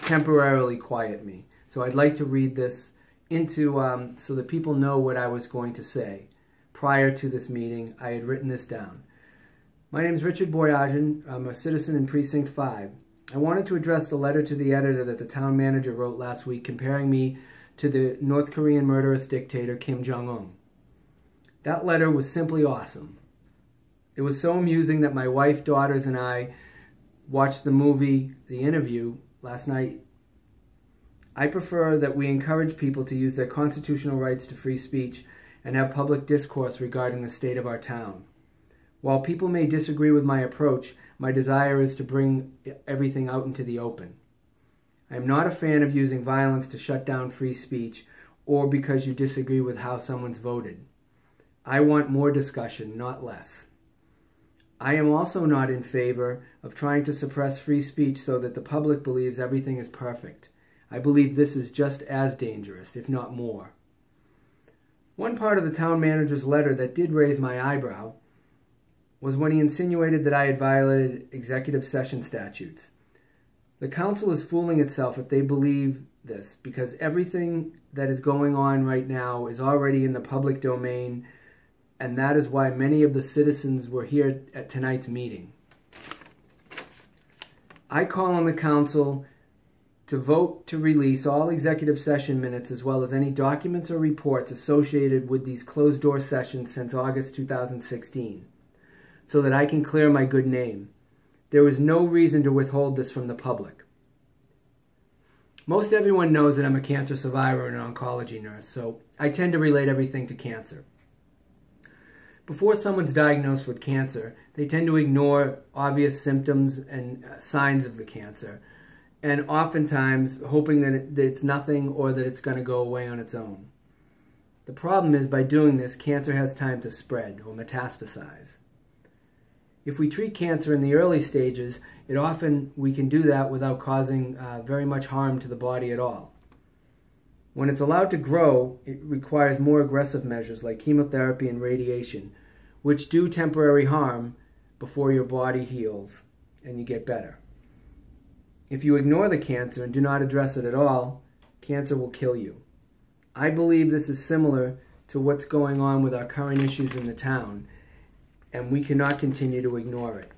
temporarily quiet me. So I'd like to read this into so that people know what I was going to say. Prior to this meeting, I had written this down. My name is Richard Boyajian. I'm a citizen in Precinct 5. I wanted to address the letter to the editor that the town manager wrote last week comparing me to the North Korean murderous dictator Kim Jong-un. That letter was simply awesome. It was so amusing that my wife, daughters, and I watched the movie, The Interview, last night. I prefer that we encourage people to use their constitutional rights to free speech and have public discourse regarding the state of our town. While people may disagree with my approach, my desire is to bring everything out into the open. I am not a fan of using violence to shut down free speech or because you disagree with how someone's voted. I want more discussion, not less. I am also not in favor of trying to suppress free speech so that the public believes everything is perfect. I believe this is just as dangerous, if not more. One part of the town manager's letter that did raise my eyebrow was when he insinuated that I had violated executive session statutes. The council is fooling itself if they believe this, because everything that is going on right now is already in the public domain, and that is why many of the citizens were here at tonight's meeting. I call on the council to vote to release all executive session minutes as well as any documents or reports associated with these closed-door sessions since August 2016, so that I can clear my good name. There is no reason to withhold this from the public. Most everyone knows that I'm a cancer survivor and an oncology nurse, so I tend to relate everything to cancer. Before someone's diagnosed with cancer, they tend to ignore obvious symptoms and signs of the cancer, and oftentimes hoping that it's nothing or that it's going to go away on its own. The problem is, by doing this, cancer has time to spread or metastasize. If we treat cancer in the early stages, we can do that without causing very much harm to the body at all. When it's allowed to grow, it requires more aggressive measures like chemotherapy and radiation, which do temporary harm before your body heals and you get better. If you ignore the cancer and do not address it at all, cancer will kill you. I believe this is similar to what's going on with our current issues in the town, and we cannot continue to ignore it.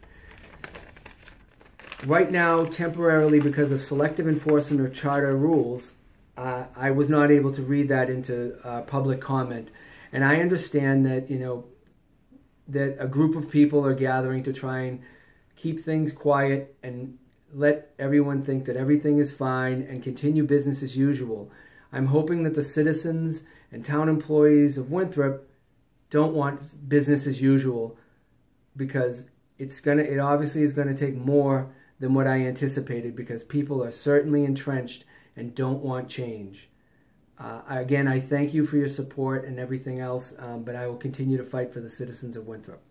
Right now, temporarily, because of selective enforcement or charter rules, I was not able to read that into public comment. And I understand that, that a group of people are gathering to try and keep things quiet and let everyone think that everything is fine and continue business as usual. I'm hoping that the citizens and town employees of Winthrop don't want business as usual, because it obviously is going to take more than what I anticipated, because people are certainly entrenched and don't want change. Again, I thank you for your support and everything else, but I will continue to fight for the citizens of Winthrop.